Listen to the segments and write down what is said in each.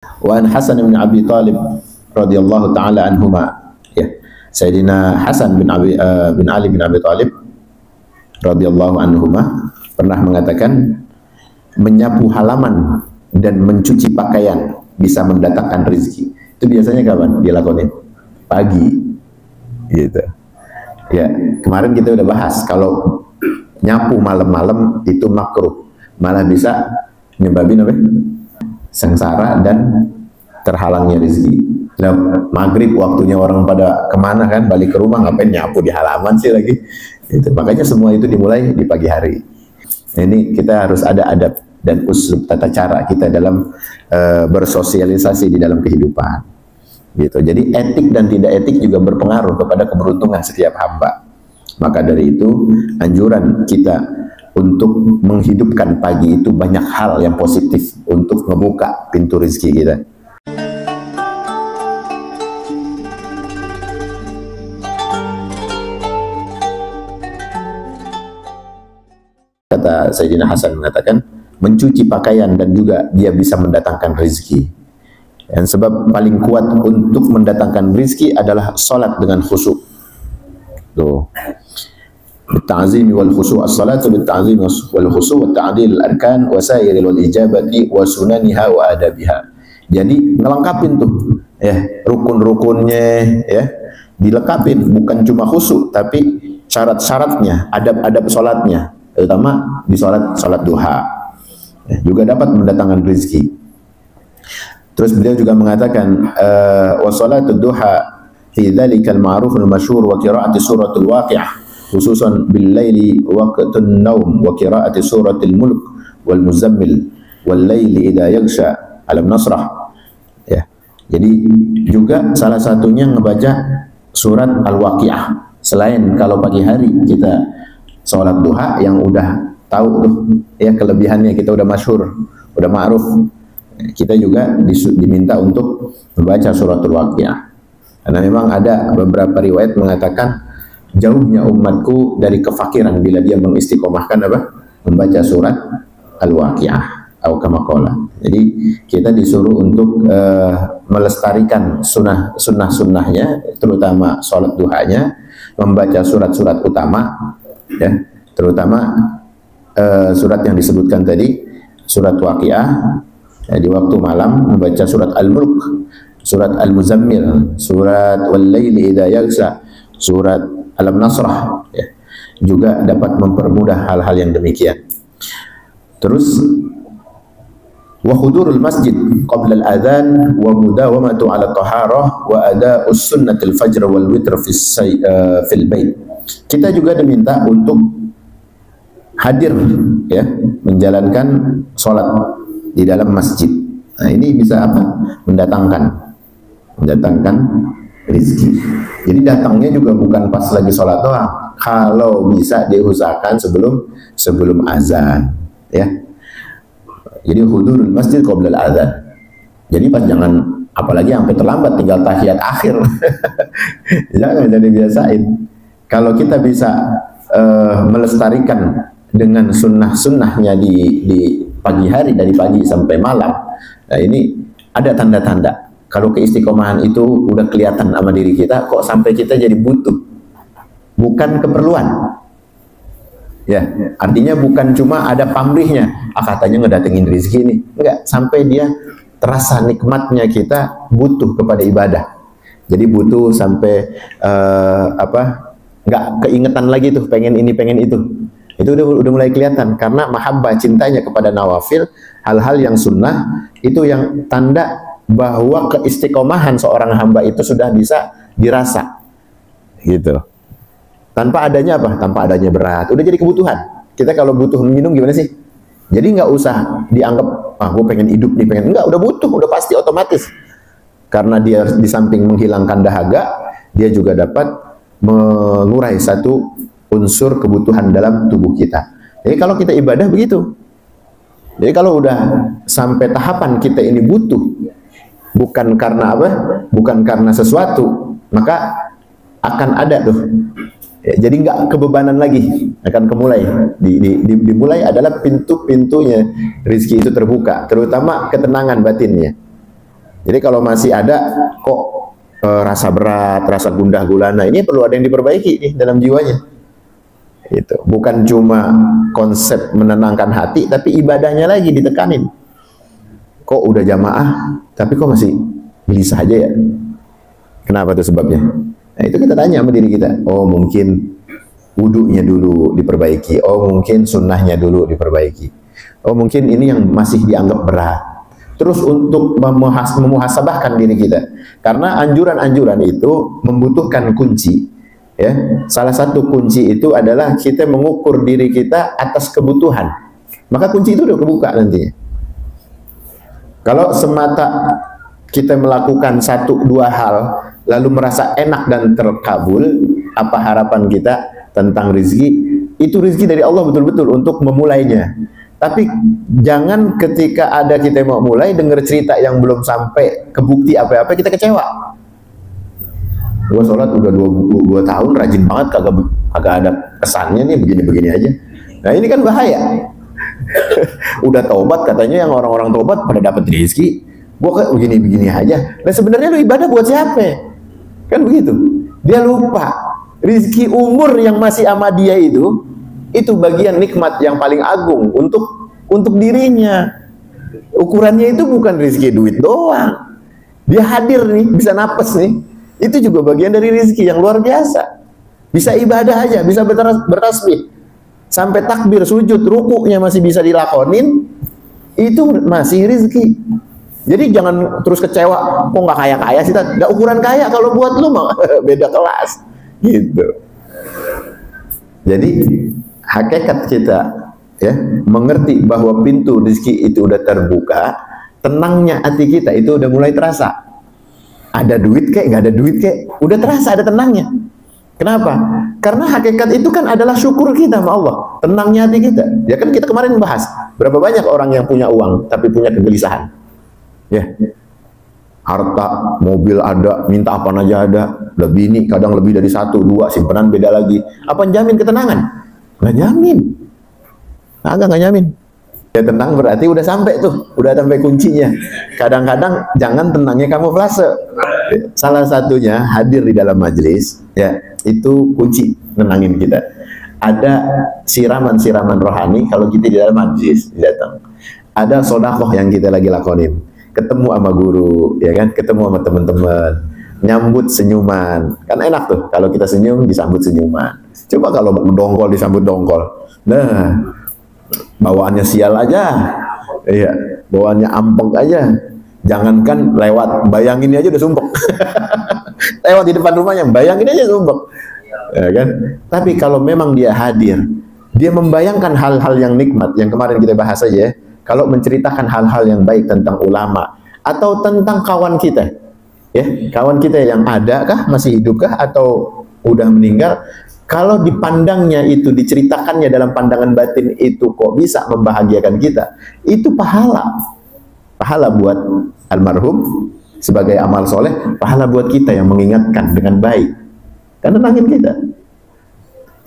Wa an Hasan bin Abi Thalib radhiyallahu taala anhuma, ya, Sayyidina Hasan bin Ali bin Abi Thalib radhiyallahu anhuma pernah mengatakan, menyapu halaman dan mencuci pakaian bisa mendatangkan rezeki. Itu biasanya kapan dilakukan? Pagi, gitu. Ya, kemarin kita udah bahas kalau nyapu malam-malam itu makruh, malah bisa nyebabin apa? Sengsara dan terhalangnya rezeki. Nah, maghrib waktunya orang pada kemana kan, balik ke rumah, ngapain nyapu di halaman sih lagi? Itu. Makanya semua itu dimulai di pagi hari. Nah, ini kita harus ada adab dan uslub tata cara kita dalam bersosialisasi di dalam kehidupan. Gitu. Jadi etik dan tidak etik juga berpengaruh kepada keberuntungan setiap hamba. Maka dari itu anjuran kita untuk menghidupkan pagi itu banyak hal yang positif untuk membuka pintu rezeki kita. Kata Sayyidina Hasan mengatakan, mencuci pakaian dan juga dia bisa mendatangkan rezeki. Dan sebab paling kuat untuk mendatangkan rezeki adalah salat dengan khusyuk. Tuh. Bitta'zimi wal khusyuk, as-salatu bitta'zimi wal khusyuk wa ta'dil al-arkan wa sairil wal ijabati wa sunaniha wa adabiha. Jadi ngelengkapin tuh ya rukun-rukunnya, ya dilengkapin, bukan cuma khusyuk tapi syarat-syaratnya, adab-adab salatnya, terutama di salat duha. Ya, juga dapat mendatangkan rezeki. Terus beliau juga mengatakan wa salatul duha fi dzalikal ma'ruf al masyhur wa qira'ati suratul waqi'ah khususan bil laili waqtun naum wa qira'ati suratul mulk wal muzammil wal laili idza yaghsha alam nasrah. Ya. Jadi juga salah satunya ngebaca surat al-waqi'ah. Selain kalau pagi hari kita salat duha yang udah tahu tuh ya kelebihannya, kita udah masyhur, udah ma'ruf. Kita juga diminta untuk membaca suratul waqi'ah. Karena memang ada beberapa riwayat mengatakan jauhnya umatku dari kefakiran bila dia mengistiqomahkan apa? Membaca surat al-waqi'ah atau kama qala. Jadi kita disuruh untuk melestarikan sunnah-sunnahnya, terutama salat duhanya, membaca surat-surat utama, ya, terutama surat yang disebutkan tadi, surat waqi'ah. Ya, di waktu malam membaca surat Al-Mulk, surat Al-Muzammil, surat Wal-Laili idza yaghsha, surat Alam Nasrah, ya, juga dapat mempermudah hal-hal yang demikian. Terus wa hudurul masjid qabla al-adzan wa mudawamatu ala taharah wa ada'us sunnatil fajr wal witr fil bait. Kita juga diminta untuk hadir, ya, menjalankan sholat di dalam masjid. Nah, ini bisa apa? Mendatangkan rezeki. Jadi datangnya juga bukan pas lagi sholat doang. Kalau bisa diusahakan sebelum azan, ya. Jadi hudurul masjid qabla al-adzan. Jadi pas jangan, apalagi sampai terlambat tinggal tahiyat akhir. Jangan, jadi biasain. Kalau kita bisa melestarikan dengan sunnah-sunnahnya di pagi hari, dari pagi sampai malam. Nah, ini ada tanda-tanda kalau keistiqomahan itu udah kelihatan sama diri kita, kok sampai kita jadi butuh, bukan keperluan. Ya, artinya bukan cuma ada pamrihnya, katanya ngedatengin rezeki ini, enggak, sampai dia terasa nikmatnya kita butuh kepada ibadah. Jadi butuh sampai nggak keingetan lagi tuh pengen ini pengen itu. Itu udah mulai kelihatan karena mahabbah, cintanya kepada nawafil, hal-hal yang sunnah, itu yang tanda bahwa keistiqomahan seorang hamba itu sudah bisa dirasa, gitu. Tanpa adanya apa? Tanpa adanya berat, udah jadi kebutuhan. Kita kalau butuh minum gimana sih? Jadi nggak usah dianggap, gue pengen hidup nih, pengen, enggak, udah butuh, udah pasti otomatis. Karena dia di samping menghilangkan dahaga, dia juga dapat mengurai satu unsur kebutuhan dalam tubuh kita. Jadi kalau kita ibadah begitu. Jadi kalau udah sampai tahapan kita ini butuh, bukan karena apa? Bukan karena sesuatu, maka akan ada tuh. Ya, jadi nggak kebebanan lagi, akan kemulai. Dimulai adalah pintu-pintunya rezeki itu terbuka, terutama ketenangan batinnya. Jadi kalau masih ada kok rasa berat, rasa gundah gulana, ini perlu ada yang diperbaiki nih dalam jiwanya. Itu bukan cuma konsep menenangkan hati, tapi ibadahnya lagi ditekanin. Kok udah jamaah, tapi kok masih gelisah aja ya? Kenapa tuh sebabnya? Nah, itu kita tanya sama diri kita. Oh, mungkin wudunya dulu diperbaiki. Oh, mungkin sunnahnya dulu diperbaiki. Oh, mungkin ini yang masih dianggap berat. Terus untuk memuhasabahkan diri kita, karena anjuran-anjuran itu membutuhkan kunci, ya. Salah satu kunci itu adalah kita mengukur diri kita atas kebutuhan, maka kunci itu udah kebuka nantinya. Kalau semata kita melakukan 1-2 hal lalu merasa enak dan terkabul, apa harapan kita tentang rezeki? Itu rezeki dari Allah betul-betul untuk memulainya. Tapi jangan ketika ada kita mau mulai dengar cerita yang belum sampai ke bukti apa-apa kita kecewa. Gua sholat udah 2 tahun rajin banget, kagak ada kesannya nih, begini-begini aja. Nah ini kan bahaya. Udah taubat katanya, yang orang-orang taubat pada dapat rezeki, gua kayak begini-begini aja. Nah sebenarnya lu ibadah buat siapa? Kan begitu. Dia lupa rezeki umur yang masih sama dia itu bagian nikmat yang paling agung untuk dirinya. Ukurannya itu bukan rezeki duit doang. Dia hadir nih, bisa napas nih. Itu juga bagian dari rezeki yang luar biasa. Bisa ibadah aja, bisa bertasbih. Sampai takbir, sujud, rukuknya masih bisa dilakonin. Itu masih rezeki. Jadi jangan terus kecewa, kok nggak kaya-kaya sih? Nggak ukuran kaya, kalau buat lu mah beda kelas. Gitu. Jadi hakikat kita ya mengerti bahwa pintu rezeki itu udah terbuka, tenangnya hati kita itu udah mulai terasa. Ada duit kek, nggak ada duit kek, udah terasa ada tenangnya. Kenapa? Karena hakikat itu kan adalah syukur kita sama Allah, tenangnya hati kita. Ya kan kita kemarin bahas berapa banyak orang yang punya uang tapi punya kegelisahan. Ya, harta, mobil ada, minta apa aja ada, lebih ini kadang lebih dari 1, 2, simpanan beda lagi. Apa jamin ketenangan? Nggak jamin. Nggak jamin. Ya tenang berarti udah sampai tuh, udah sampai kuncinya. Kadang-kadang jangan tenangnya kamuflase. Salah satunya hadir di dalam majelis, ya itu kunci nenangin kita. Ada siraman-siraman rohani kalau kita di dalam majelis datang. Ada sodakoh yang kita lagi lakonin. Ketemu sama guru, ya kan? Ketemu sama teman-teman. Nyambut senyuman. Kan enak tuh kalau kita senyum disambut senyuman. Coba kalau dongkol disambut dongkol. Nah, bawaannya sial aja. Iya, bawaannya ampeng aja. Jangankan lewat, bayangin aja udah sumpek. Lewat di depan rumahnya, bayangin aja sumpek. Ya kan? Tapi kalau memang dia hadir, dia membayangkan hal-hal yang nikmat yang kemarin kita bahas aja ya. Kalau menceritakan hal-hal yang baik tentang ulama atau tentang kawan kita, ya kawan kita yang ada kah, masih hidupkah atau udah meninggal, kalau dipandangnya itu, diceritakannya dalam pandangan batin itu kok bisa membahagiakan kita, itu pahala buat almarhum sebagai amal soleh, pahala buat kita yang mengingatkan dengan baik, kan tenangin kita.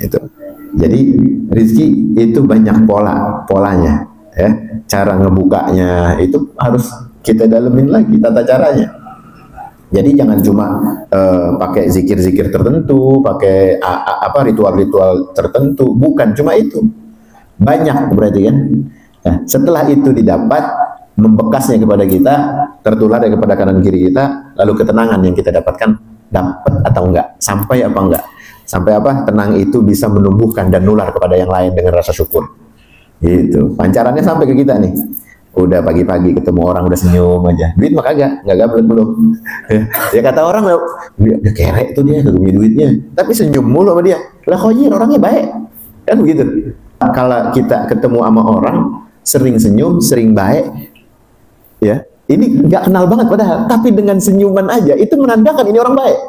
Itu jadi rezeki itu banyak polanya, ya cara ngebukanya itu harus kita dalemin lagi tata caranya. Jadi jangan cuma pakai zikir-zikir tertentu, pakai ritual-ritual tertentu, bukan cuma itu. Banyak berarti kan. Nah, setelah itu didapat, membekasnya kepada kita, tertular kepada kanan kiri kita, lalu ketenangan yang kita dapatkan dapat atau enggak, sampai apa enggak. Sampai apa? Tenang itu bisa menumbuhkan dan nular kepada yang lain dengan rasa syukur. Gitu. Pancarannya sampai ke kita nih. Udah pagi-pagi ketemu orang udah senyum aja. Duit mah kagak gablek belum. Ya kata orang dia kerek tuh dia, kagak punya duitnya. Tapi senyum mulu sama dia. Lah khojir orangnya baik. Kan begitu. Kalau kita ketemu sama orang sering senyum, sering baik, ya ini nggak kenal banget padahal, tapi dengan senyuman aja itu menandakan ini orang baik.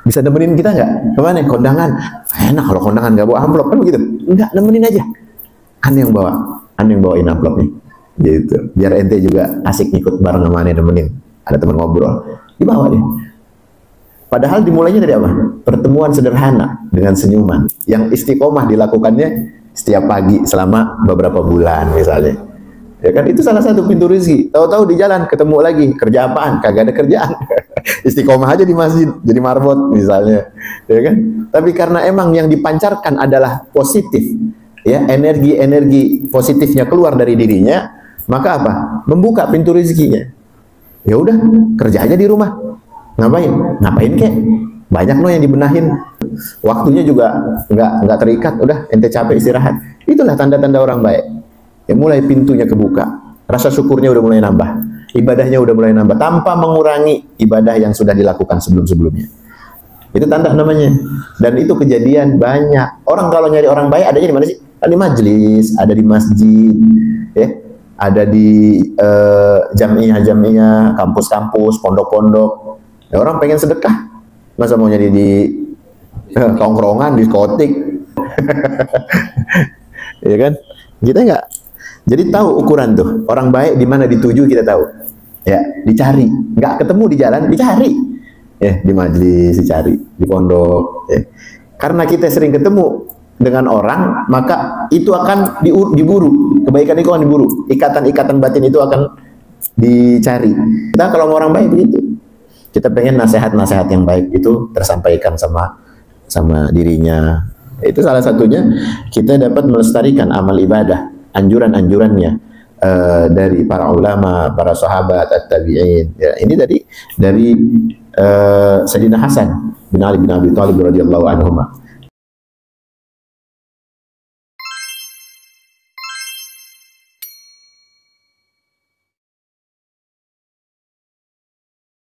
Bisa nemenin kita nggak? Kemana? Kondangan. Enak kalau kondangan nggak bawa amplop kan begitu. Nggak, nemenin aja. Aneh yang bawain amplop nih. Gitu. Biar ente juga asik ikut bareng sama aneh nemenin. Ada teman ngobrol. Dibawa deh. Padahal dimulainya dari apa? Pertemuan sederhana dengan senyuman. Yang istiqomah dilakukannya setiap pagi selama beberapa bulan misalnya. Ya kan, itu salah satu pintu rezeki. Tahu-tahu di jalan ketemu lagi, kerja apaan? Kagak ada kerjaan. Istiqomah aja di masjid, jadi marbot misalnya. Ya kan? Tapi karena emang yang dipancarkan adalah positif, ya, energi-energi positifnya keluar dari dirinya, maka apa? Membuka pintu rezekinya. Ya udah, kerja aja di rumah. Ngapain? Ngapain kek? Banyak loh yang dibenahin. Waktunya juga nggak terikat. Udah, ente capek istirahat. Itulah tanda-tanda orang baik. Ya, mulai pintunya kebuka, rasa syukurnya udah mulai nambah, ibadahnya udah mulai nambah, tanpa mengurangi ibadah yang sudah dilakukan sebelum-sebelumnya. Itu tanda namanya. Dan itu kejadian banyak. Orang kalau nyari orang baik adanya di mana sih? Ada di majelis, ada di masjid, ya, ada di jamiah-jamiah, kampus-kampus, pondok-pondok. Ya, orang pengen sedekah, masa mau nyari di tongkrongan, diskotik, ya kan? Kita nggak. Jadi tahu ukuran tuh, orang baik di mana dituju kita tahu. Ya, dicari. Nggak ketemu di jalan, dicari. Ya, di majelis dicari, di pondok. Ya. Karena kita sering ketemu dengan orang, maka itu akan diburu. Kebaikan itu akan diburu. Ikatan-ikatan batin itu akan dicari. Kita kalau mau orang baik begitu. Kita pengen nasihat-nasihat yang baik itu tersampaikan sama dirinya. Itu salah satunya kita dapat melestarikan amal ibadah, anjuran-anjurannya dari para ulama, para sahabat, at-tabi'in. Ya, ini dari Sayyidina Hasan bin Ali bin Abi Thalib radhiyallahu anhu.